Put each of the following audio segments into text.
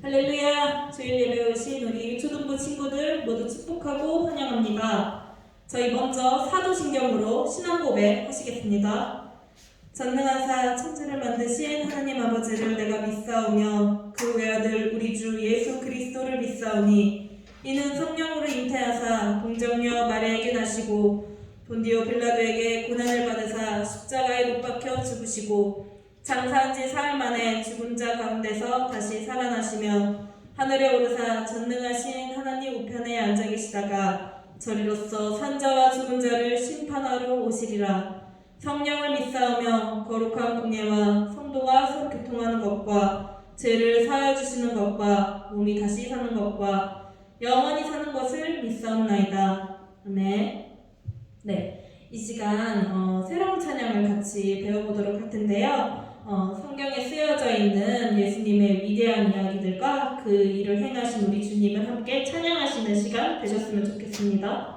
할렐루야! 주일 예배 오신 우리 초등부 친구들 모두 축복하고 환영합니다. 저희 먼저 사도신경으로 신앙 고백 하시겠습니다. 전능하사 천지를 만드신 하나님 아버지를 내가 믿사오며 그 외아들 우리 주 예수 그리스도를 믿사오니 이는 성령으로 잉태하사 동정녀 마리아에게 나시고 본디오 빌라도에게 고난을 받으사 십자가에 못 박혀 죽으시고 장사한 지 사흘 만에 죽은 자 가운데서 다시 살아나시며 하늘에 오르사 전능하신 하나님 우편에 앉아 계시다가 저리로서 산자와 죽은 자를 심판하러 오시리라. 성령을 믿사오며 거룩한 공예와 성도가 서로 교통하는 것과 죄를 사하여 주시는 것과 몸이 다시 사는 것과 영원히 사는 것을 믿사옵나이다. 아멘. 네, 이 시간 새로운 찬양을 같이 배워보도록 할 텐데요. 성경에 쓰여져 있는 예수님의 위대한 이야기들과 그 일을 행하신 우리 주님을 함께 찬양하시는 시간 되셨으면 좋겠습니다.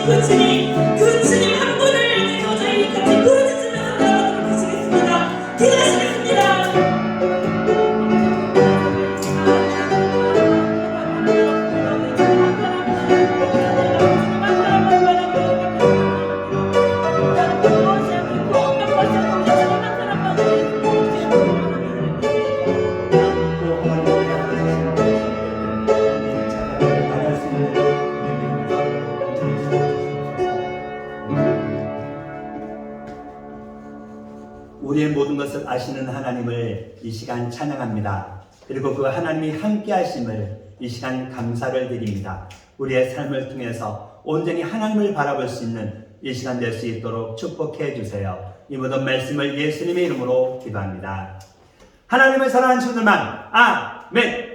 그 주님 한 분을 향해서 저희 같이 부르짖으면서 나아가도록 하시겠습니다. 기도하시겠습니다. 우리의 모든 것을 아시는 하나님을 이 시간 찬양합니다. 그리고 그 하나님이 함께 하심을 이 시간 감사를 드립니다. 우리의 삶을 통해서 온전히 하나님을 바라볼 수 있는 이 시간 될 수 있도록 축복해 주세요. 이 모든 말씀을 예수님의 이름으로 기도합니다. 하나님을 사랑하는 친구들만 아멘.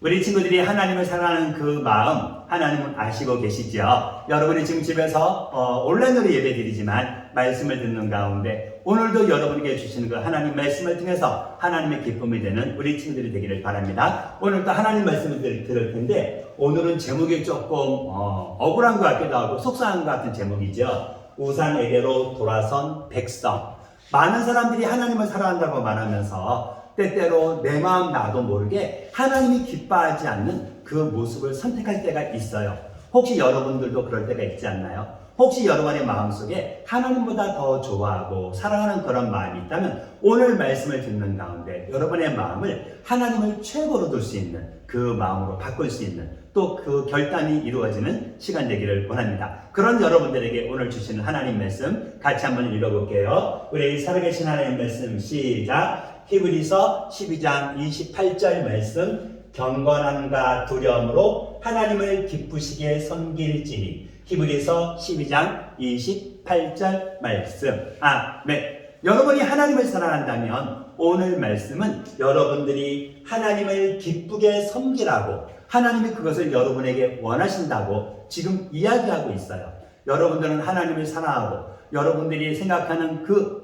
우리 친구들이 하나님을 사랑하는 그 마음 하나님은 아시고 계시죠? 여러분이 지금 집에서 온라인으로 예배드리지만 말씀을 듣는 가운데 오늘도 여러분에게 주시는 그 하나님 말씀을 통해서 하나님의 기쁨이 되는 우리 친구들이 되기를 바랍니다. 오늘도 하나님 말씀을 들을 텐데 오늘은 제목이 조금 억울한 것 같기도 하고 속상한 것 같은 제목이죠. 우상에게로 돌아선 백성. 많은 사람들이 하나님을 사랑한다고 말하면서 때때로 내 마음 나도 모르게 하나님이 기뻐하지 않는 그 모습을 선택할 때가 있어요. 혹시 여러분들도 그럴 때가 있지 않나요? 혹시 여러분의 마음속에 하나님보다 더 좋아하고 사랑하는 그런 마음이 있다면 오늘 말씀을 듣는 가운데 여러분의 마음을 하나님을 최고로 둘 수 있는 그 마음으로 바꿀 수 있는 또 그 결단이 이루어지는 시간 되기를 원합니다. 그런 여러분들에게 오늘 주시는 하나님 말씀 같이 한번 읽어볼게요. 우리 살아계신 하나님 말씀 시작. 히브리서 12장 28절 말씀. 경건함과 두려움으로 하나님을 기쁘시게 섬길지니. 히브리서 12장 28절 말씀. 아멘. 여러분이 하나님을 사랑한다면 오늘 말씀은 여러분들이 하나님을 기쁘게 섬기라고 하나님이 그것을 여러분에게 원하신다고 지금 이야기하고 있어요. 여러분들은 하나님을 사랑하고 여러분들이 생각하는 그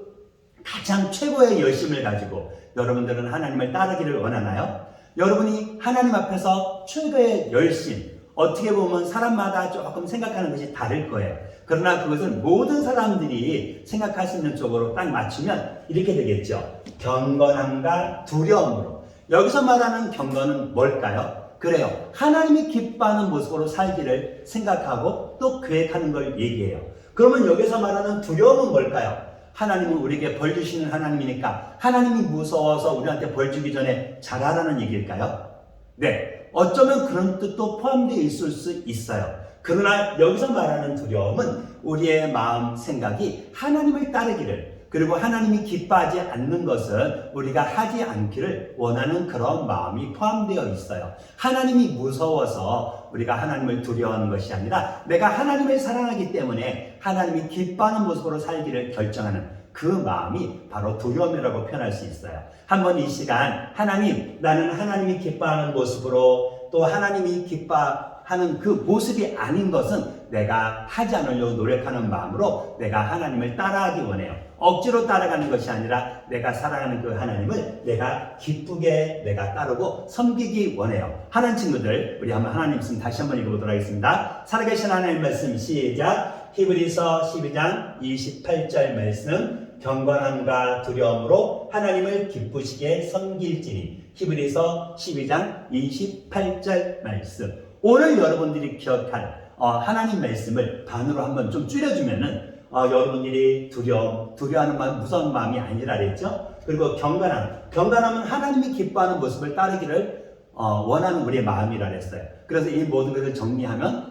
가장 최고의 열심을 가지고 여러분들은 하나님을 따르기를 원하나요? 여러분이 하나님 앞에서 최고의 열심, 어떻게 보면 사람마다 조금 생각하는 것이 다를 거예요. 그러나 그것을 모든 사람들이 생각할 수 있는 쪽으로 딱 맞추면 이렇게 되겠죠. 경건함과 두려움으로. 여기서 말하는 경건은 뭘까요? 그래요. 하나님이 기뻐하는 모습으로 살기를 생각하고 또 계획하는 걸 얘기해요. 그러면 여기서 말하는 두려움은 뭘까요? 하나님은 우리에게 벌 주시는 하나님이니까 하나님이 무서워서 우리한테 벌 주기 전에 잘하라는 얘기일까요? 네. 어쩌면 그런 뜻도 포함되어 있을 수 있어요. 그러나 여기서 말하는 두려움은 우리의 마음 생각이 하나님을 따르기를 그리고 하나님이 기뻐하지 않는 것은 우리가 하지 않기를 원하는 그런 마음이 포함되어 있어요. 하나님이 무서워서 우리가 하나님을 두려워하는 것이 아니라 내가 하나님을 사랑하기 때문에 하나님이 기뻐하는 모습으로 살기를 결정하는 그 마음이 바로 두려움이라고 표현할 수 있어요. 한번 이 시간 하나님, 나는 하나님이 기뻐하는 모습으로 또 하나님이 기뻐하는 그 모습이 아닌 것은 내가 하지 않으려고 노력하는 마음으로 내가 하나님을 따라하기 원해요. 억지로 따라가는 것이 아니라 내가 사랑하는 그 하나님을 내가 기쁘게 내가 따르고 섬기기 원해요. 하나님 친구들, 우리 한번 하나님 말씀 다시 한번 읽어보도록 하겠습니다. 살아계신 하나님 말씀 시작. 히브리서 12장 28절 말씀. 경건함과 두려움으로 하나님을 기쁘시게 섬길지니. 히브리서 12장 28절 말씀. 오늘 여러분들이 기억할 하나님 말씀을 반으로 한번 좀 줄여주면은 여러분들이 두려워하는 마음, 무서운 마음이 아니라 그랬죠? 그리고 경건함은 하나님이 기뻐하는 모습을 따르기를 원하는 우리의 마음이라 그랬어요. 그래서 이 모든 것을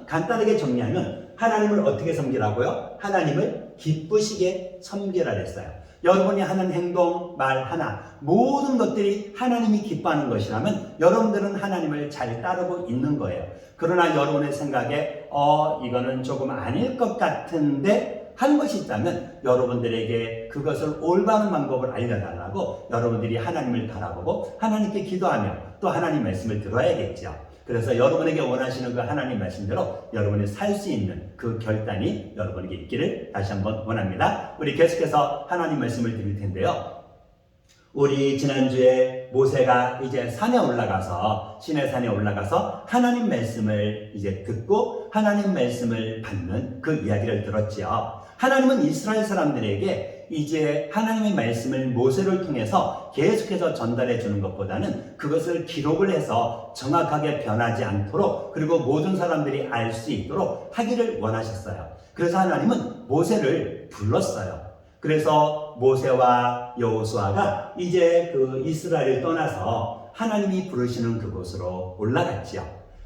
간단하게 정리하면 하나님을 어떻게 섬기라고요? 하나님을 기쁘시게 섬기라 그랬어요. 여러분이 하는 행동, 말 하나, 모든 것들이 하나님이 기뻐하는 것이라면 여러분들은 하나님을 잘 따르고 있는 거예요. 그러나 여러분의 생각에 이거는 조금 아닐 것 같은데 하는 것이 있다면 여러분들에게 그것을 올바른 방법을 알려달라고 여러분들이 하나님을 바라보고 하나님께 기도하며 또 하나님 말씀을 들어야겠죠. 그래서 여러분에게 원하시는 그 하나님 말씀대로 여러분이 살 수 있는 그 결단이 여러분에게 있기를 다시 한번 원합니다. 우리 계속해서 하나님 말씀을 드릴 텐데요. 우리 지난주에 모세가 이제 산에 올라가서 시내산에 올라가서 하나님 말씀을 이제 듣고 하나님 말씀을 받는 그 이야기를 들었지요. 하나님은 이스라엘 사람들에게 이제 하나님의 말씀을 모세를 통해서 계속해서 전달해 주는 것보다는 그것을 기록을 해서 정확하게 변하지 않도록 그리고 모든 사람들이 알 수 있도록 하기를 원하셨어요. 그래서 하나님은 모세를 불렀어요. 그래서 모세와 여호수아가 이제 그 이스라엘을 떠나서 하나님이 부르시는 그곳으로 올라갔지요.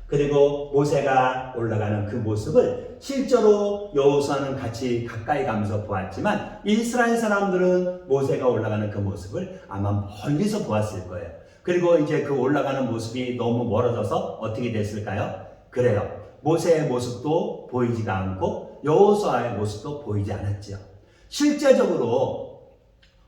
그리고 모세가 올라가는 그 모습을 실제로 여호수아는 같이 가까이 가면서 보았지만 이스라엘 사람들은 모세가 올라가는 그 모습을 아마 멀리서 보았을 거예요. 그리고 이제 그 올라가는 모습이 너무 멀어져서 어떻게 됐을까요? 그래요. 모세의 모습도 보이지가 않고 여호수아의 모습도 보이지 않았지요. 실제적으로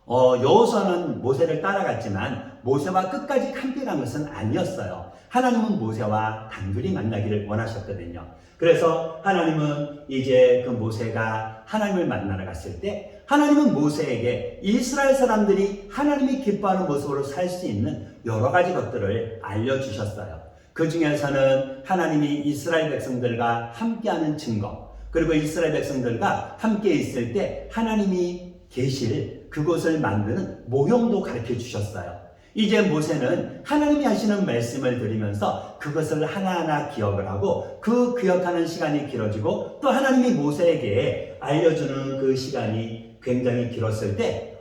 여호수아는 모세를 따라갔지만 모세와 끝까지 함께 간 것은 아니었어요. 하나님은 모세와 단둘이 만나기를 원하셨거든요. 그래서 하나님은 이제 그 모세가 하나님을 만나러 갔을 때 하나님은 모세에게 이스라엘 사람들이 하나님이 기뻐하는 모습으로 살 수 있는 여러 가지 것들을 알려주셨어요. 그 중에서는 하나님이 이스라엘 백성들과 함께하는 증거, 그리고 이스라엘 백성들과 함께 있을 때 하나님이 계실 그곳을 만드는 모형도 가르쳐 주셨어요. 이제 모세는 하나님이 하시는 말씀을 들으면서 그것을 하나하나 기억을 하고 그 기억하는 시간이 길어지고 또 하나님이 모세에게 알려주는 그 시간이 굉장히 길었을 때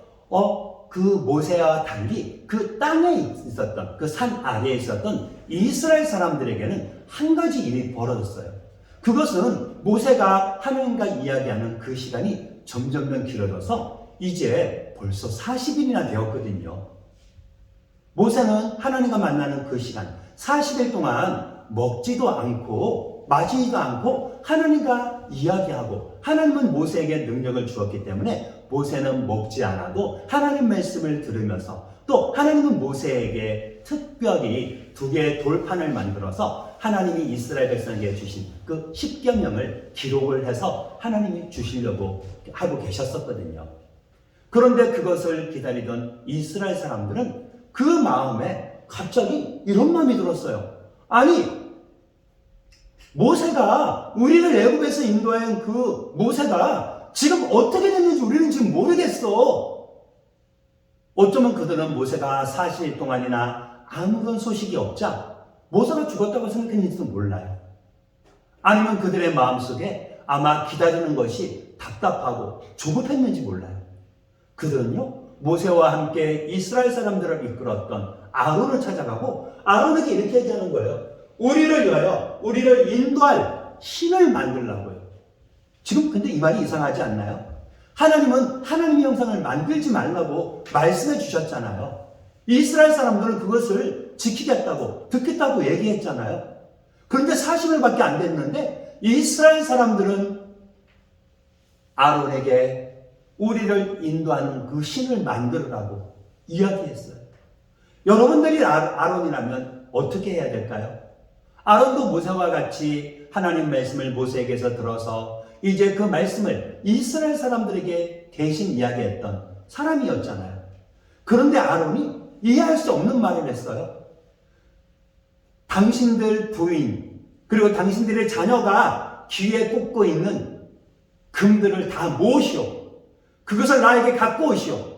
그 모세와 달리 그 땅에 있었던 그 산 아래에 있었던 이스라엘 사람들에게는 한 가지 일이 벌어졌어요. 그것은 모세가 하나님과 이야기하는 그 시간이 점점 길어져서 이제 벌써 40일이나 되었거든요. 모세는 하나님과 만나는 그 시간 40일 동안 먹지도 않고 마시지도 않고 하나님과 이야기하고 하나님은 모세에게 능력을 주었기 때문에 모세는 먹지 않아도 하나님 말씀을 들으면서 또 하나님은 모세에게 특별히 2개의 돌판을 만들어서 하나님이 이스라엘 백성에게 주신 그 십계명을 기록을 해서 하나님이 주시려고 하고 계셨었거든요. 그런데 그것을 기다리던 이스라엘 사람들은 그 마음에 갑자기 이런 마음이 들었어요. 아니, 모세가 우리를 애굽에서 인도한 그 모세가 지금 어떻게 됐는지 우리는 지금 모르겠어. 어쩌면 그들은 모세가 40일 동안이나 아무런 소식이 없자 모세가 죽었다고 생각했는지도 몰라요. 아니면 그들의 마음속에 아마 기다리는 것이 답답하고 조급했는지 몰라요. 그들은요, 모세와 함께 이스라엘 사람들을 이끌었던 아론을 찾아가고 아론에게 이렇게 얘기하는 거예요. 우리를 위하여 우리를 인도할 신을 만들라고요. 지금 근데 이 말이 이상하지 않나요? 하나님은 하나님의 형상을 만들지 말라고 말씀해 주셨잖아요. 이스라엘 사람들은 그것을 지키겠다고 듣겠다고 얘기했잖아요. 그런데 40일밖에 안 됐는데 이스라엘 사람들은 아론에게 우리를 인도하는 그 신을 만들으라고 이야기했어요. 여러분들이 아론이라면 어떻게 해야 될까요? 아론도 모세와 같이 하나님 말씀을 모세에게서 들어서 이제 그 말씀을 이스라엘 사람들에게 대신 이야기했던 사람이었잖아요. 그런데 아론이 이해할 수 없는 말을 했어요. 당신들 부인 그리고 당신들의 자녀가 귀에 꽂고 있는 금들을 다 모으시오. 그것을 나에게 갖고 오시오.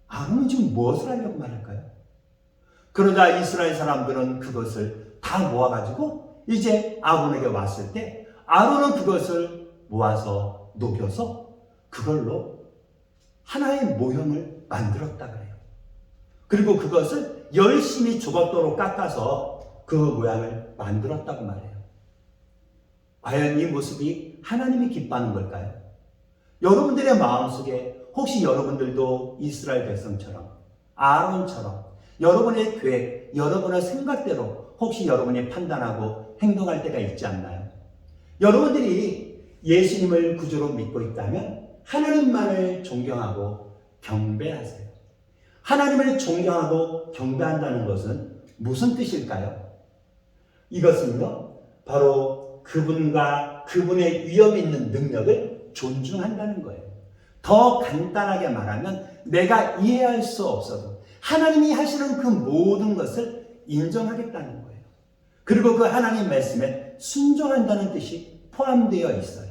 아론은 지금 무엇을 하려고 말할까요? 그러자 이스라엘 사람들은 그것을 다 모아가지고 이제 아론에게 왔을 때 아론은 그것을 모아서 녹여서 그걸로 하나의 모형을 만들었다 그래요. 그리고 그것을 열심히 조각도로 깎아서 그 모양을 만들었다고 말해요. 과연 이 모습이 하나님이 기뻐하는 걸까요? 여러분들의 마음속에 혹시 여러분들도 이스라엘 백성처럼 아론처럼 여러분의 계획, 여러분의 생각대로 혹시 여러분이 판단하고 행동할 때가 있지 않나요? 여러분들이 예수님을 구주로 믿고 있다면 하나님만을 존경하고 경배하세요. 하나님을 존경하고 경배한다는 것은 무슨 뜻일까요? 이것은요, 바로 그분과 그분의 위엄 있는 능력을 존중한다는 거예요. 더 간단하게 말하면 내가 이해할 수 없어도 하나님이 하시는 그 모든 것을 인정하겠다는 거예요. 그리고 그 하나님 말씀에 순종한다는 뜻이 포함되어 있어요.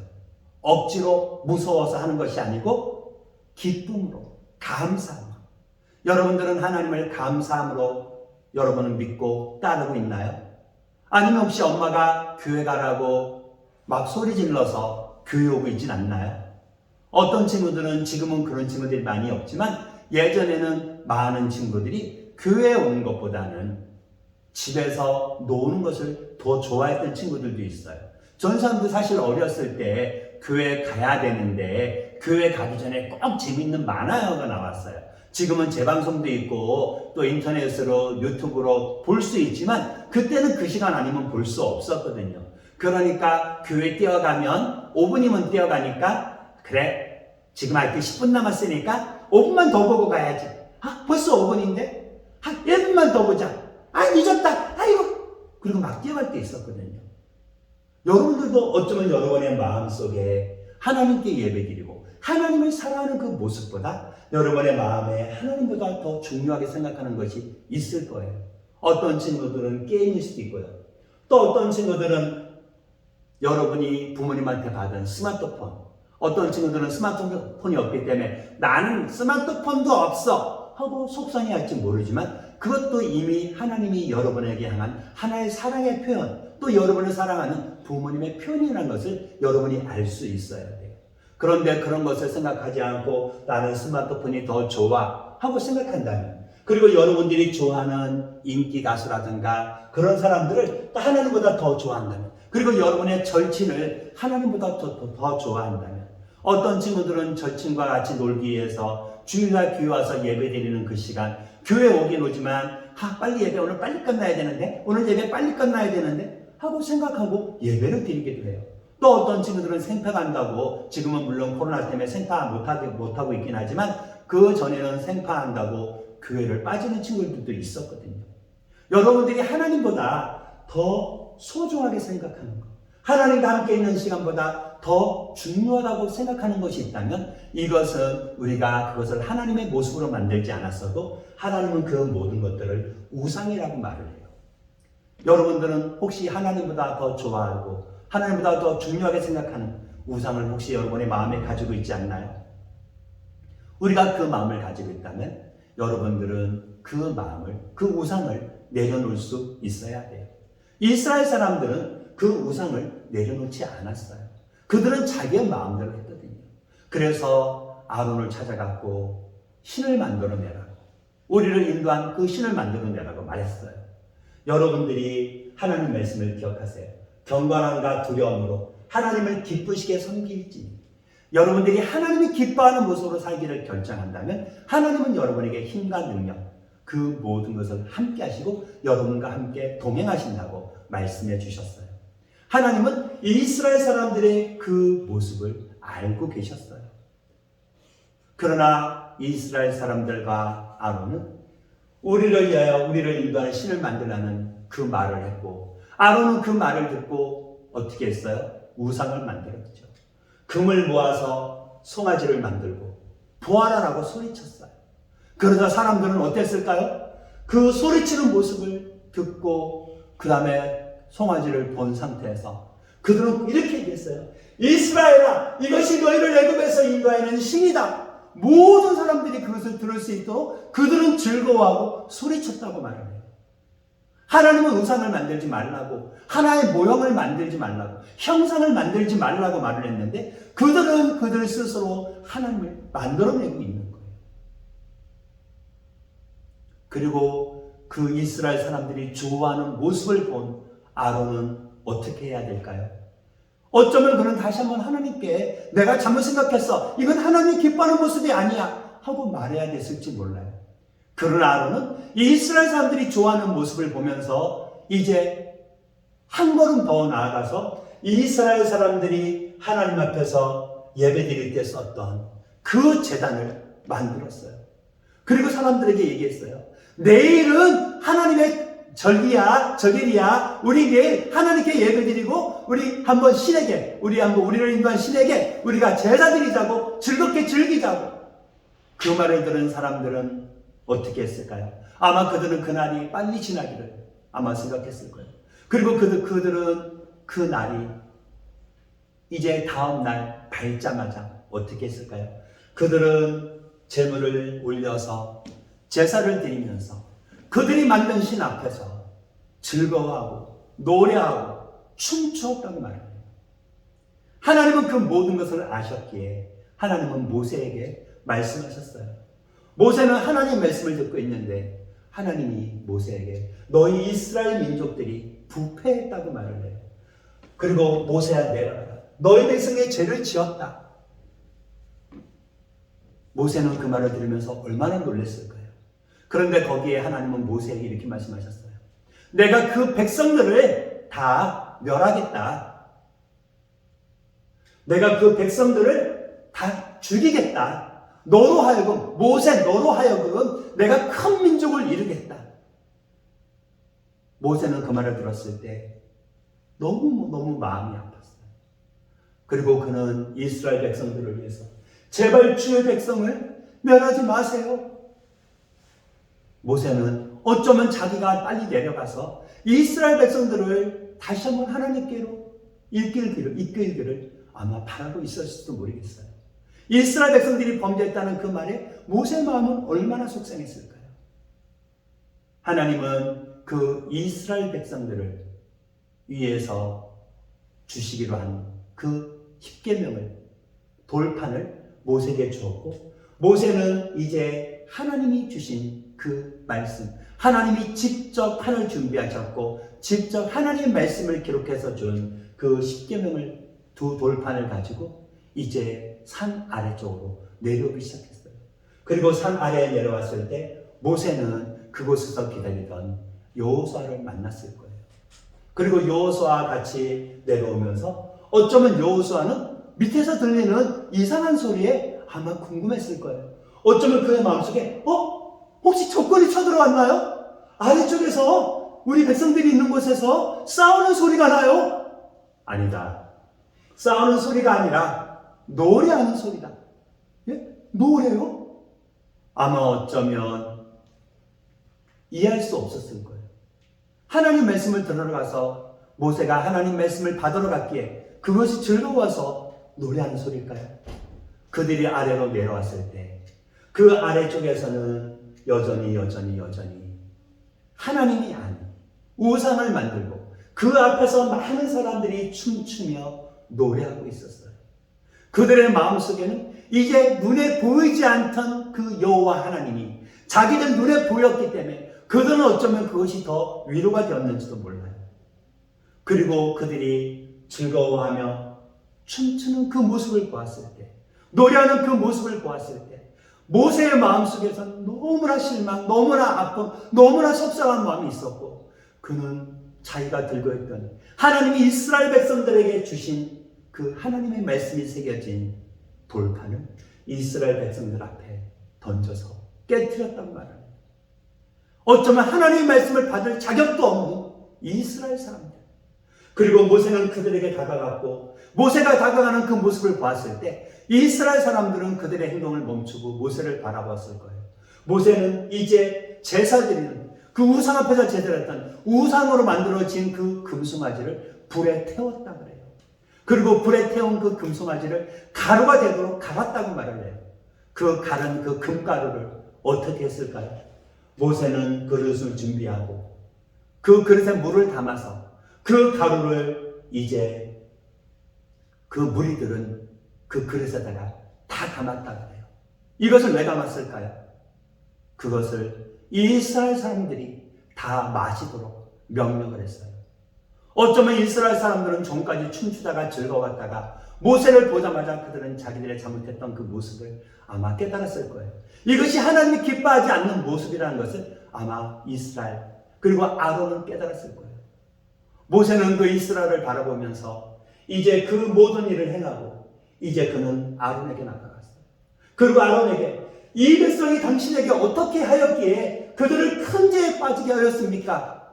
억지로 무서워서 하는 것이 아니고 기쁨으로, 감사함으로. 여러분들은 하나님을 감사함으로 여러분은 믿고 따르고 있나요? 아니면 혹시 엄마가 교회 가라고 막 소리 질러서 교회 오고 있진 않나요? 어떤 친구들은 지금은 그런 친구들이 많이 없지만 예전에는 많은 친구들이 교회에 오는 것보다는 집에서 노는 것을 더 좋아했던 친구들도 있어요. 전 사람도 사실 어렸을 때 교회 가야 되는데 교회 가기 전에 꼭 재밌는 만화가 나왔어요. 지금은 재방송도 있고 또 인터넷으로 유튜브로 볼 수 있지만 그때는 그 시간 아니면 볼 수 없었거든요. 그러니까 교회 뛰어가면 5분이면 뛰어가니까 그래 지금 아직 10분 남았으니까 5분만 더 보고 가야지. 벌써 5분인데? 1분만 더 보자. 늦었다. 아이고. 그리고 막 뛰어갈 때 있었거든요. 여러분들도 어쩌면 여러분의 마음속에 하나님께 예배드리고 하나님을 사랑하는 그 모습보다 여러분의 마음에 하나님보다 더 중요하게 생각하는 것이 있을 거예요. 어떤 친구들은 게임일 수도 있고요. 또 어떤 친구들은 여러분이 부모님한테 받은 스마트폰, 어떤 친구들은 스마트폰이 없기 때문에 나는 스마트폰도 없어 하고 속상해할지 모르지만 그것도 이미 하나님이 여러분에게 향한 하나의 사랑의 표현, 또 여러분을 사랑하는 부모님의 표현이라는 것을 여러분이 알 수 있어야 돼요. 그런데 그런 것을 생각하지 않고 나는 스마트폰이 더 좋아 하고 생각한다면, 그리고 여러분들이 좋아하는 인기 가수라든가 그런 사람들을 하나님보다 더 좋아한다면, 그리고 여러분의 절친을 하나님보다 더 좋아한다면, 어떤 친구들은 절친과 같이 놀기 위해서 주일날 교회 와서 예배 드리는 그 시간, 교회 오긴 오지만 빨리 예배 오늘 빨리 끝나야 되는데, 오늘 예배 빨리 끝나야 되는데 하고 생각하고 예배를 드리기도 해요. 또 어떤 친구들은 생파 간다고, 지금은 물론 코로나 때문에 생파 못하고 있긴 하지만 그 전에는 생파한다고 교회를 빠지는 친구들도 있었거든요. 여러분들이 하나님보다 더 소중하게 생각하는 것, 하나님과 함께 있는 시간보다 더 중요하다고 생각하는 것이 있다면 이것은 우리가 그것을 하나님의 모습으로 만들지 않았어도 하나님은 그 모든 것들을 우상이라고 말을 해요. 여러분들은 혹시 하나님보다 더 좋아하고 하나님보다 더 중요하게 생각하는 우상을 혹시 여러분의 마음에 가지고 있지 않나요? 우리가 그 마음을 가지고 있다면 여러분들은 그 마음을, 그 우상을 내려놓을 수 있어야 돼요. 이스라엘 사람들은 그 우상을 내려놓지 않았어요. 그들은 자기의 마음대로 했거든요. 그래서 아론을 찾아갔고 신을 만들어내라고, 우리를 인도한 그 신을 만들어내라고 말했어요. 여러분들이 하나님 말씀을 기억하세요. 경건함과 두려움으로 하나님을 기쁘시게 섬길지, 여러분들이 하나님이 기뻐하는 모습으로 살기를 결정한다면 하나님은 여러분에게 힘과 능력, 그 모든 것을 함께 하시고 여러분과 함께 동행하신다고 말씀해 주셨어요. 하나님은 이스라엘 사람들의 그 모습을 알고 계셨어요. 그러나 이스라엘 사람들과 아론은 우리를 위하여 우리를 인도하는 신을 만들라는 그 말을 했고, 아론은 그 말을 듣고 어떻게 했어요? 우상을 만들었죠. 금을 모아서 송아지를 만들고 보아라라고 소리쳤어요. 그러자 사람들은 어땠을까요? 그 소리치는 모습을 듣고 그 다음에 송아지를 본 상태에서 그들은 이렇게 얘기했어요. 이스라엘아, 이것이 너희를 애굽에서 인도하는 신이다. 모든 사람들이 그것을 들을 수 있도록 그들은 즐거워하고 소리쳤다고 말을 해요. 하나님은 우상을 만들지 말라고, 하나의 모형을 만들지 말라고, 형상을 만들지 말라고 말을 했는데 그들은 그들 스스로 하나님을 만들어내고 있는 거예요. 그리고 그 이스라엘 사람들이 좋아하는 모습을 본 아론은 어떻게 해야 될까요? 어쩌면 그는 다시 한번 하나님께 내가 잘못 생각했어, 이건 하나님이 기뻐하는 모습이 아니야 하고 말해야 됐을지 몰라요. 그러나 아론은 이스라엘 사람들이 좋아하는 모습을 보면서 이제 한 걸음 더 나아가서 이스라엘 사람들이 하나님 앞에서 예배드릴 때 썼던 그 제단을 만들었어요. 그리고 사람들에게 얘기했어요. 내일은 하나님의 절기야, 절일이야. 우리 내일 하나님께 예배드리고 우리 한번 신에게, 우리를 인도한 신에게 우리가 제사 드리자고 즐겁게 즐기자고. 그 말을 들은 사람들은 어떻게 했을까요? 아마 그들은 그날이 빨리 지나기를 아마 생각했을 거예요. 그리고 그들은 그 날이 이제 다음 날 밝자마자 어떻게 했을까요? 그들은 제물을 올려서 제사를 드리면서 그들이 만든 신 앞에서 즐거워하고 노래하고 춤추었다고 말합니다. 하나님은 그 모든 것을 아셨기에 하나님은 모세에게 말씀하셨어요. 모세는 하나님의 말씀을 듣고 있는데 하나님이 모세에게 너희 이스라엘 민족들이 부패했다고 말을 해요. 그리고 모세야 내려가라. 너희 백성의 죄를 지었다. 모세는 그 말을 들으면서 얼마나 놀랐을까요? 그런데 거기에 하나님은 모세에게 이렇게 말씀하셨어요. 내가 그 백성들을 다 멸하겠다. 내가 그 백성들을 다 죽이겠다. 너로 하여금, 모세 너로 하여금 내가 큰 민족을 이루겠다. 모세는 그 말을 들었을 때 너무 마음이 아팠어요. 그리고 그는 이스라엘 백성들을 위해서 제발 주의 백성을 멸하지 마세요. 모세는 어쩌면 자기가 빨리 내려가서 이스라엘 백성들을 다시 한번 하나님께로 이끌기를 아마 바라고 있었을지도 모르겠어요. 이스라엘 백성들이 범죄했다는 그 말에 모세의 마음은 얼마나 속상했을까요? 하나님은 그 이스라엘 백성들을 위해서 주시기로 한 그 10계명을 돌판을 모세에게 주었고 모세는 이제 하나님이 주신 그 말씀, 하나님이 직접 판을 준비하셨고 직접 하나님의 말씀을 기록해서 준 그 10계명을 두 돌판을 가지고 이제 산 아래쪽으로 내려오기 시작했어요. 그리고 산 아래에 내려왔을 때 모세는 그곳에서 기다리던 여호수아를 만났을 거예요. 그리고 여호수아와 같이 내려오면서 어쩌면 여호수아는 밑에서 들리는 이상한 소리에 아마 궁금했을 거예요. 어쩌면 그의 마음속에 혹시 적군이 쳐들어왔나요? 아래쪽에서 우리 백성들이 있는 곳에서 싸우는 소리가 나요? 아니다. 싸우는 소리가 아니라 노래하는 소리다. 예? 노래요? 아마 어쩌면 이해할 수 없었을 거예요. 하나님 말씀을 들으러 가서 모세가 하나님 말씀을 받으러 갔기에 그것이 즐거워서 노래하는 소리일까요? 그들이 아래로 내려왔을 때 그 아래쪽에서는 여전히 하나님이 아닌 우상을 만들고 그 앞에서 많은 사람들이 춤추며 노래하고 있었어요. 그들의 마음속에는 이제 눈에 보이지 않던 그 여호와 하나님이 자기들 눈에 보였기 때문에 그들은 어쩌면 그것이 더 위로가 되었는지도 몰라요. 그리고 그들이 즐거워하며 춤추는 그 모습을 보았을 때, 노래하는 그 모습을 보았을 때 모세의 마음속에서 너무나 실망, 너무나 아픔, 너무나 속상한 마음이 있었고 그는 자기가 들고 있던 하나님이 이스라엘 백성들에게 주신 그 하나님의 말씀이 새겨진 돌판을 이스라엘 백성들 앞에 던져서 깨뜨렸단 말이에요. 어쩌면 하나님의 말씀을 받을 자격도 없는 이스라엘 사람들. 그리고 모세는 그들에게 다가갔고 모세가 다가가는 그 모습을 보았을 때 이스라엘 사람들은 그들의 행동을 멈추고 모세를 바라보았을 거예요. 모세는 이제 제사 드리는 그 우상 앞에서 제사했던 우상으로 만들어진 그 금송아지를 불에 태웠다 그래요. 그리고 불에 태운 그 금송아지를 가루가 되도록 갈았다고 말을 해요. 그 갈은 그 금가루를 어떻게 했을까요? 모세는 그릇을 준비하고 그 그릇에 물을 담아서 그 가루를 이제 그 무리들은 그 그릇에다가 다 담았다고 해요. 이것을 왜 담았을까요? 그것을 이스라엘 사람들이 다 마시도록 명령을 했어요. 어쩌면 이스라엘 사람들은 전까지 춤추다가 즐거웠다가 모세를 보자마자 그들은 자기들의 잘못했던 그 모습을 아마 깨달았을 거예요. 이것이 하나님이 기뻐하지 않는 모습이라는 것을 아마 이스라엘 그리고 아론은 깨달았을 거예요. 모세는 그 이스라엘을 바라보면서 이제 그 모든 일을 행하고 이제 그는 아론에게 나타났어요. 그리고 아론에게 이 백성이 당신에게 어떻게 하였기에 그들을 큰 죄에 빠지게 하였습니까?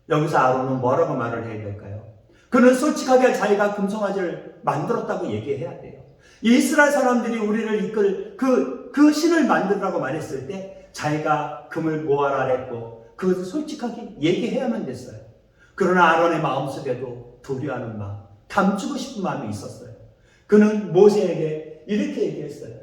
여기서 아론은 뭐라고 말을 해야 될까요? 그는 솔직하게 자기가 금송아지를 만들었다고 얘기해야 돼요. 이스라엘 사람들이 우리를 이끌 그 신을 만들라고 말했을 때 자기가 금을 모아라 했고 그것을 솔직하게 얘기해야만 됐어요. 그러나 아론의 마음속에도 두려워하는 마음, 감추고 싶은 마음이 있었어요. 그는 모세에게 이렇게 얘기했어요.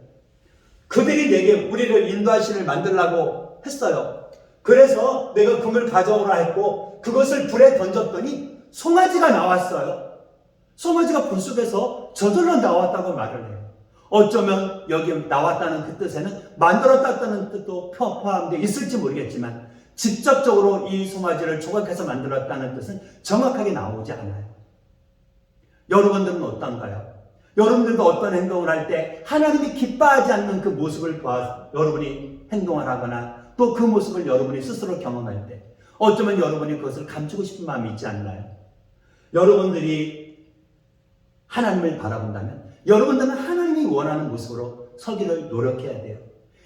그들이 내게 우리를 인도할 신을 만들라고 했어요. 그래서 내가 금을 가져오라 했고 그것을 불에 던졌더니 송아지가 나왔어요. 송아지가 불 속에서 저절로 나왔다고 말을 해요. 어쩌면 여기 나왔다는 그 뜻에는 만들었다는 뜻도 포함되어 있을지 모르겠지만 직접적으로 이 송아지를 조각해서 만들었다는 뜻은 정확하게 나오지 않아요. 여러분들은 어떤가요? 여러분들도 어떤 행동을 할 때 하나님이 기뻐하지 않는 그 모습을 보아 여러분이 행동을 하거나 또 그 모습을 여러분이 스스로 경험할 때 어쩌면 여러분이 그것을 감추고 싶은 마음이 있지 않나요? 여러분들이 하나님을 바라본다면 여러분들은 하나님이 원하는 모습으로 서기를 노력해야 돼요.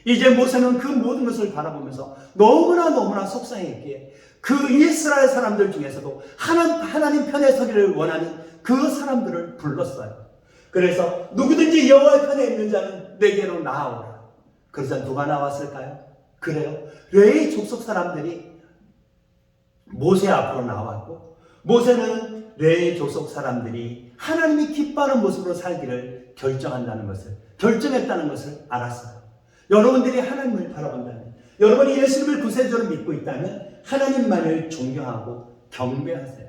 이제 모세는 그 모든 것을 바라보면서 너무나 속상했기에 그 이스라엘 사람들 중에서도 하나님 편에 서기를 원하는 그 사람들을 불렀어요. 그래서 누구든지 여호와의 편에 있는 자는 내게로 나아오라. 그래서 누가 나왔을까요? 그래요. 레위 족속 사람들이 모세 앞으로 나왔고 모세는 레위 족속 사람들이 하나님이 기뻐하는 모습으로 살기를 결정했다는 것을 알았어요. 여러분들이 하나님을 바라본다면, 여러분이 예수님을 구세주로 믿고 있다면 하나님만을 존경하고 경배하세요.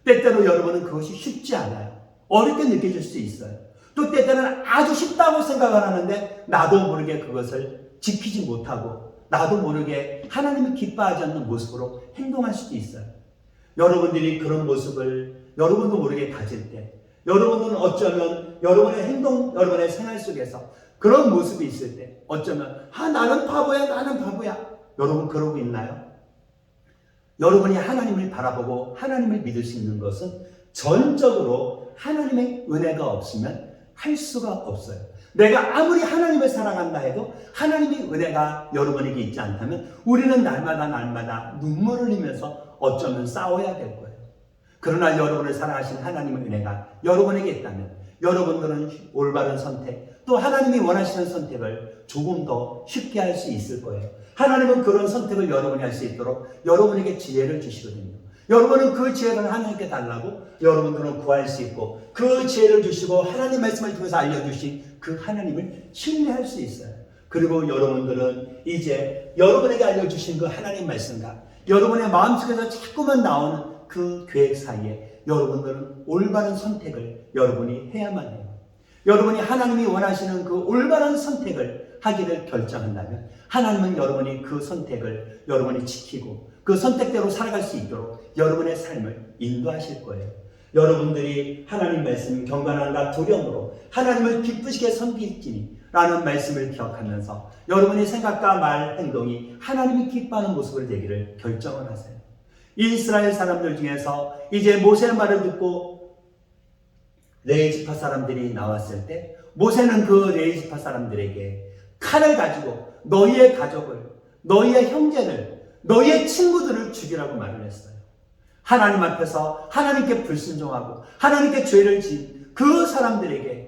때때로 여러분은 그것이 쉽지 않아요. 어렵게 느껴질 수 있어요. 또 때때로는 아주 쉽다고 생각을 하는데 나도 모르게 그것을 지키지 못하고 나도 모르게 하나님이 기뻐하지 않는 모습으로 행동할 수도 있어요. 여러분들이 그런 모습을 여러분도 모르게 가질 때 여러분은 어쩌면 여러분의 행동, 여러분의 생활 속에서 그런 모습이 있을 때 어쩌면 나는 바보야. 여러분 그러고 있나요? 여러분이 하나님을 바라보고 하나님을 믿을 수 있는 것은 전적으로 하나님의 은혜가 없으면 할 수가 없어요. 내가 아무리 하나님을 사랑한다 해도 하나님의 은혜가 여러분에게 있지 않다면 우리는 날마다 눈물을 흘리면서 어쩌면 싸워야 될 거예요. 그러나 여러분을 사랑하신 하나님의 은혜가 여러분에게 있다면 여러분들은 올바른 선택, 또 하나님이 원하시는 선택을 조금 더 쉽게 할 수 있을 거예요. 하나님은 그런 선택을 여러분이 할 수 있도록 여러분에게 지혜를 주시거든요. 여러분은 그 지혜를 하나님께 달라고 여러분들은 구할 수 있고 그 지혜를 주시고 하나님 말씀을 통해서 알려주신 그 하나님을 신뢰할 수 있어요. 그리고 여러분들은 이제 여러분에게 알려주신 그 하나님 말씀과 여러분의 마음속에서 자꾸만 나오는 그 계획 사이에 여러분들은 올바른 선택을 여러분이 해야만 해요. 여러분이 하나님이 원하시는 그 올바른 선택을 하기를 결정한다면 하나님은 여러분이 그 선택을 여러분이 지키고 그 선택대로 살아갈 수 있도록 여러분의 삶을 인도하실 거예요. 여러분들이 하나님 말씀 경건함과 두려움으로 하나님을 기쁘시게 섬길지니 라는 말씀을 기억하면서 여러분의 생각과 말, 행동이 하나님이 기뻐하는 모습을 되기를 결정을 하세요. 이스라엘 사람들 중에서 이제 모세의 말을 듣고 레위 지파 사람들이 나왔을 때 모세는 그 레위 지파 사람들에게 칼을 가지고 너희의 가족을, 너희의 형제를, 너희의 친구들을 죽이라고 말을 했어요. 하나님 앞에서 하나님께 불순종하고 하나님께 죄를 지은 그 사람들에게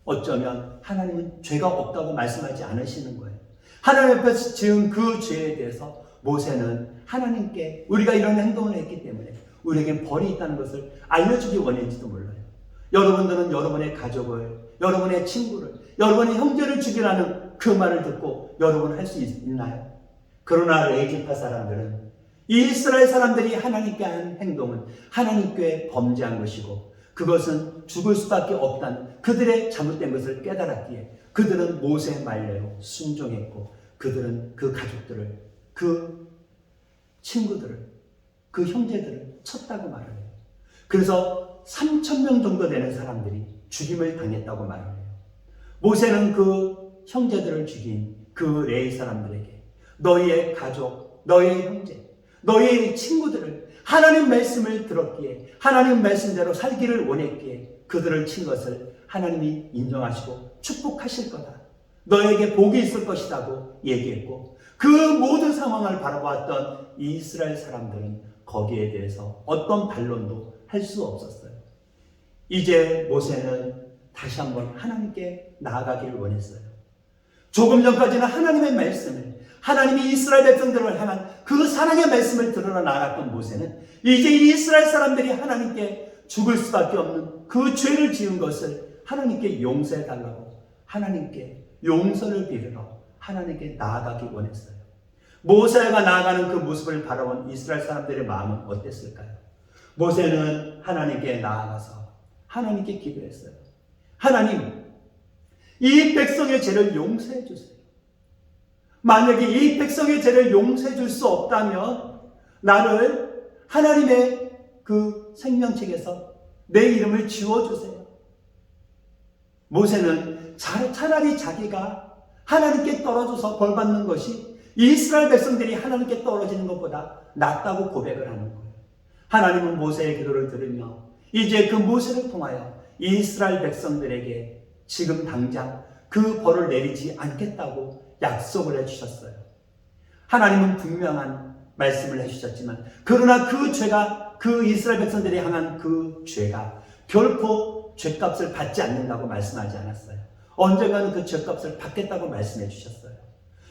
어쩌면 하나님은 죄가 없다고 말씀하지 않으시는 거예요. 하나님 앞에서 지은 그 죄에 대해서 모세는 하나님께 우리가 이런 행동을 했기 때문에 우리에게 벌이 있다는 것을 알려주기 원했는지도 몰라요. 여러분들은 여러분의 가족을, 여러분의 친구를, 여러분의 형제를 죽이라는 그 말을 듣고 여러분은 할 수 있나요? 그러나 레위 지파 사람들은 이스라엘 사람들이 하나님께 한 행동은 하나님께 범죄한 것이고 그것은 죽을 수밖에 없다는 그들의 잘못된 것을 깨달았기에 그들은 모세의 말대로 순종했고 그들은 그 가족들을, 그 친구들을, 그 형제들을 쳤다고 말을 해요. 그래서 3,000명 정도 되는 사람들이 죽임을 당했다고 말을 해요. 모세는 그 형제들을 죽인 그 레위 사람들에게 너희의 가족, 너희의 형제, 너희의 친구들을 하나님 말씀을 들었기에 하나님 말씀대로 살기를 원했기에 그들을 친 것을 하나님이 인정하시고 축복하실 거다. 너에게 복이 있을 것이라고 얘기했고 그 모든 상황을 바라보았던 이스라엘 사람들은 거기에 대해서 어떤 반론도 할 수 없었어요. 이제 모세는 다시 한번 하나님께 나아가기를 원했어요. 조금 전까지는 하나님의 말씀을, 하나님이 이스라엘 백성들을 향한 그 사랑의 말씀을 들으러 나아갔던 모세는 이제 이스라엘 사람들이 하나님께 죽을 수밖에 없는 그 죄를 지은 것을 하나님께 용서해달라고 하나님께 용서를 빌으러 하나님께 나아가기 원했어요. 모세가 나아가는 그 모습을 바라본 이스라엘 사람들의 마음은 어땠을까요? 모세는 하나님께 나아가서 하나님께 기도했어요. 하나님, 이 백성의 죄를 용서해 주세요. 만약에 이 백성의 죄를 용서해 줄 수 없다면 나를 하나님의 그 생명책에서 내 이름을 지워주세요. 모세는 차라리 자기가 하나님께 떨어져서 벌받는 것이 이스라엘 백성들이 하나님께 떨어지는 것보다 낫다고 고백을 하는 거예요. 하나님은 모세의 기도를 들으며 이제 그 모세를 통하여 이스라엘 백성들에게 지금 당장 그 벌을 내리지 않겠다고 약속을 해주셨어요. 하나님은 분명한 말씀을 해주셨지만 그러나 그 죄가, 그 이스라엘 백성들이 향한 그 죄가 결코 죄값을 받지 않는다고 말씀하지 않았어요. 언젠가는 그 죄값을 받겠다고 말씀해 주셨어요.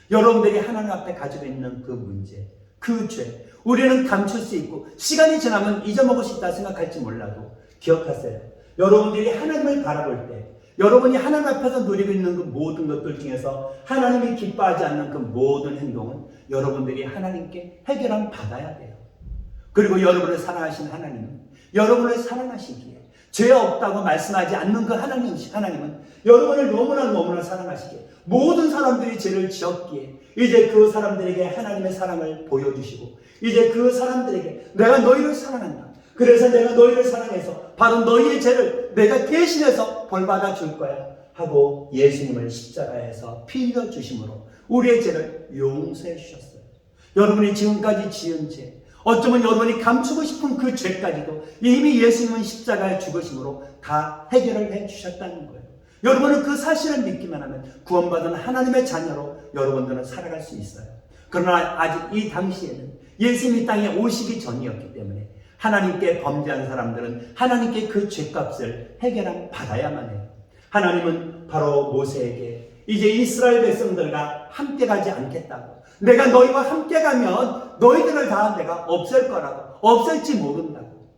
여러분들이 하나님 앞에 가지고 있는 그 문제, 그 죄, 우리는 감출 수 있고 시간이 지나면 잊어먹을 수 있다 생각할지 몰라도 기억하세요. 여러분들이 하나님을 바라볼 때, 여러분이 하나님 앞에서 누리고 있는 그 모든 것들 중에서 하나님이 기뻐하지 않는 그 모든 행동은 여러분들이 하나님께 해결함 받아야 돼요. 그리고 여러분을 사랑하신 하나님은 여러분을 사랑하시기에 죄 없다고 말씀하지 않는 그 하나님은 여러분을 너무나 사랑하시기에 모든 사람들이 죄를 지었기에 이제 그 사람들에게 하나님의 사랑을 보여주시고 이제 그 사람들에게 내가 너희를 사랑한다. 그래서 내가 너희를 사랑해서 바로 너희의 죄를 내가 대신해서 벌받아 줄 거야 하고 예수님을 십자가에서 피 흘려 주심으로 우리의 죄를 용서해 주셨어요. 여러분이 지금까지 지은 죄, 어쩌면 여러분이 감추고 싶은 그 죄까지도 이미 예수님은 십자가에 죽으심으로 다 해결을 해 주셨다는 거예요. 여러분은 그 사실을 믿기만 하면 구원받은 하나님의 자녀로 여러분들은 살아갈 수 있어요. 그러나 아직 이 당시에는 예수님이 땅에 오시기 전이었기 때문에 하나님께 범죄한 사람들은 하나님께 그 죄값을 해결함 받아야만 해요. 하나님은 바로 모세에게 이제 이스라엘 백성들과 함께 가지 않겠다고, 내가 너희와 함께 가면 너희들을 다 내가 없앨 거라고, 없앨지 모른다고.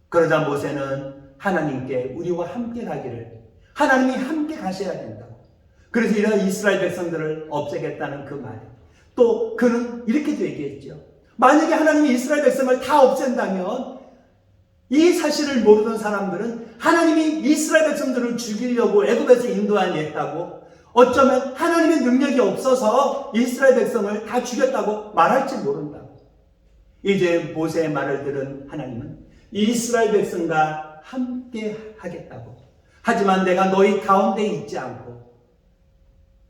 그러자 모세는 하나님께 우리와 함께 가기를, 하나님이 함께 가셔야 된다고. 그래서 이런 이스라엘 백성들을 없애겠다는 그 말, 또 그는 이렇게도 얘기했죠. 만약에 하나님이 이스라엘 백성을 다 없앤다면 이 사실을 모르던 사람들은 하나님이 이스라엘 백성들을 죽이려고 애굽에서 인도하냈다고, 어쩌면 하나님의 능력이 없어서 이스라엘 백성을 다 죽였다고 말할지 모른다고. 이제 모세의 말을 들은 하나님은 이스라엘 백성과 함께 하겠다고, 하지만 내가 너희 가운데 있지 않고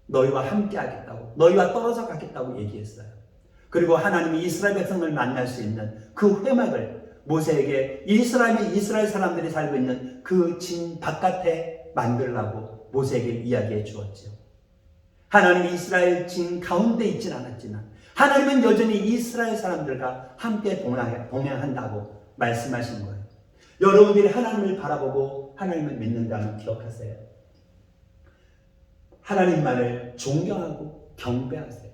너희와 함께 하겠다고, 너희와 떨어져 가겠다고 얘기했어요. 그리고 하나님이 이스라엘 백성을 만날 수 있는 그 회막을 모세에게 이스라엘 사람들이 살고 있는 그 진 바깥에 만들라고 모세에게 이야기해 주었죠. 하나님이 이스라엘 진 가운데 있진 않았지만 하나님은 여전히 이스라엘 사람들과 함께 동행한다고 말씀하신 거예요. 여러분들이 하나님을 바라보고 하나님을 믿는다면 기억하세요. 하나님만을 존경하고 경배하세요.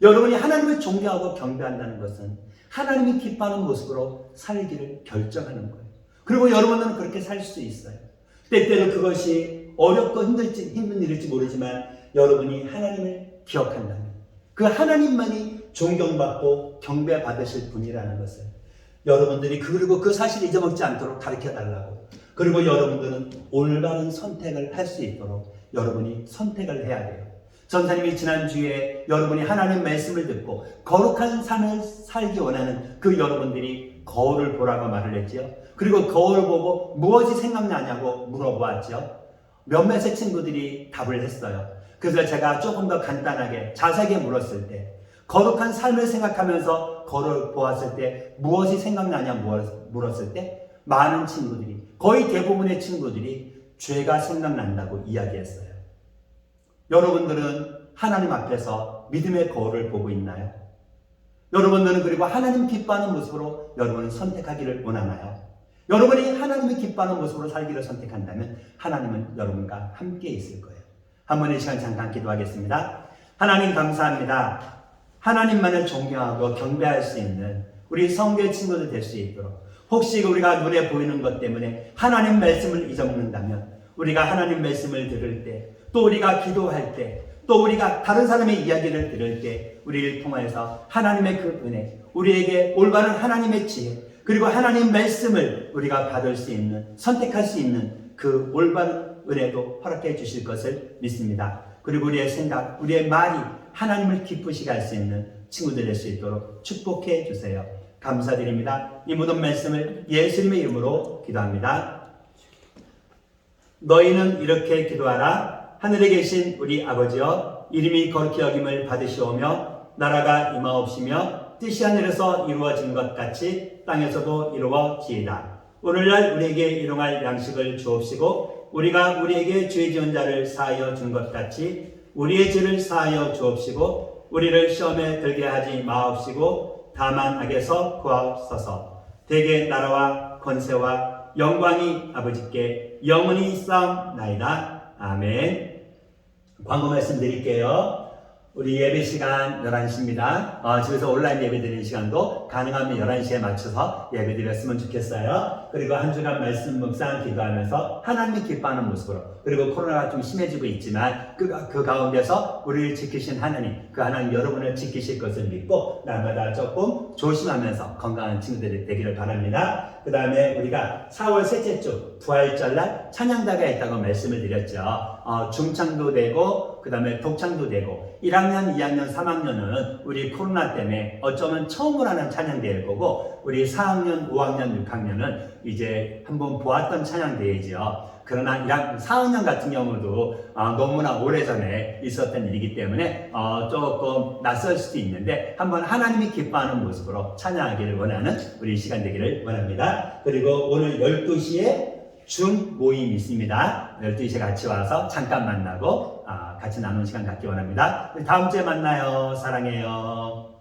여러분이 하나님을 존경하고 경배한다는 것은 하나님이 기뻐하는 모습으로 살기를 결정하는 거예요. 그리고 여러분은 그렇게 살 수 있어요. 때때로 그것이 어렵고 힘든 일일지 모르지만 여러분이 하나님을 기억한다면 그 하나님만이 존경받고 경배받으실 분이라는 것을 여러분들이 그리고 그 사실을 잊어먹지 않도록 가르쳐달라고, 그리고 여러분들은 올바른 선택을 할 수 있도록 여러분이 선택을 해야 돼요. 전사님이 지난주에 여러분이 하나님 말씀을 듣고 거룩한 삶을 살기 원하는 그 여러분들이 거울을 보라고 말을 했지요. 그리고 거울을 보고 무엇이 생각나냐고 물어보았죠. 몇몇의 친구들이 답을 했어요. 그래서 제가 조금 더 간단하게 자세하게 물었을 때, 거룩한 삶을 생각하면서 거울을 보았을 때 무엇이 생각나냐 물었을 때 많은 친구들이, 거의 대부분의 친구들이 죄가 생각난다고 이야기했어요. 여러분들은 하나님 앞에서 믿음의 거울을 보고 있나요? 여러분들은 그리고 하나님 기뻐하는 모습으로 여러분은 선택하기를 원하나요? 여러분이 하나님이 기뻐하는 모습으로 살기를 선택한다면 하나님은 여러분과 함께 있을 거예요. 한 번 이 시간 잠깐 기도하겠습니다. 하나님 감사합니다. 하나님만을 존경하고 경배할 수 있는 우리 성교 친구들 될 수 있도록, 혹시 우리가 눈에 보이는 것 때문에 하나님 말씀을 잊어먹는다면 우리가 하나님 말씀을 들을 때, 또 우리가 기도할 때, 또 우리가 다른 사람의 이야기를 들을 때 우리를 통하여서 하나님의 그 은혜, 우리에게 올바른 하나님의 지혜, 그리고 하나님 말씀을 우리가 받을 수 있는, 선택할 수 있는 그 올바른 은혜도 허락해 주실 것을 믿습니다. 그리고 우리의 생각, 우리의 말이 하나님을 기쁘시게 할 수 있는 친구들 될 수 있도록 축복해 주세요. 감사드립니다. 이 모든 말씀을 예수님의 이름으로 기도합니다. 너희는 이렇게 기도하라. 하늘에 계신 우리 아버지여, 이름이 거룩히 여김을 받으시오며 나라가 임하옵시며 뜻이 하늘에서 이루어진 것 같이 땅에서도 이루어지이다. 오늘날 우리에게 일용할 양식을 주옵시고 우리가 우리에게 죄 지은 자를 사하여 준 것 같이 우리의 죄를 사하여 주옵시고 우리를 시험에 들게 하지 마옵시고 다만 악에서 구하옵소서. 대개 나라와 권세와 영광이 아버지께 영원히 쌓옵나이다. 아멘. 광고 말씀드릴게요. 우리 예배 시간 11시입니다. 집에서 온라인 예배 드리는 시간도 가능하면 11시에 맞춰서 예배 드렸으면 좋겠어요. 그리고 한 주간 말씀 묵상 기도하면서 하나님이 기뻐하는 모습으로, 그리고 코로나가 좀 심해지고 있지만 그 가운데서 우리를 지키신 하나님, 그 하나님 여러분을 지키실 것을 믿고 날마다 조금 조심하면서 건강한 친구들이 되기를 바랍니다. 그 다음에 우리가 4월 셋째 주 부활절날 찬양다가 있다고 말씀을 드렸죠. 중창도 되고 그 다음에 독창도 되고 1학년, 2학년, 3학년은 우리 코로나 때문에 어쩌면 처음으로 하는 찬양대회일 거고, 우리 4학년, 5학년, 6학년은 이제 한번 보았던 찬양대회죠. 그러나 4학년 같은 경우도 너무나 오래전에 있었던 일이기 때문에 조금 낯설 수도 있는데 한번 하나님이 기뻐하는 모습으로 찬양하기를 원하는 우리 시간 되기를 원합니다. 그리고 오늘 12시에 준 모임이 있습니다. 12시에 같이 와서 잠깐 만나고 같이 나누는 시간 갖기 원합니다. 다음 주에 만나요. 사랑해요.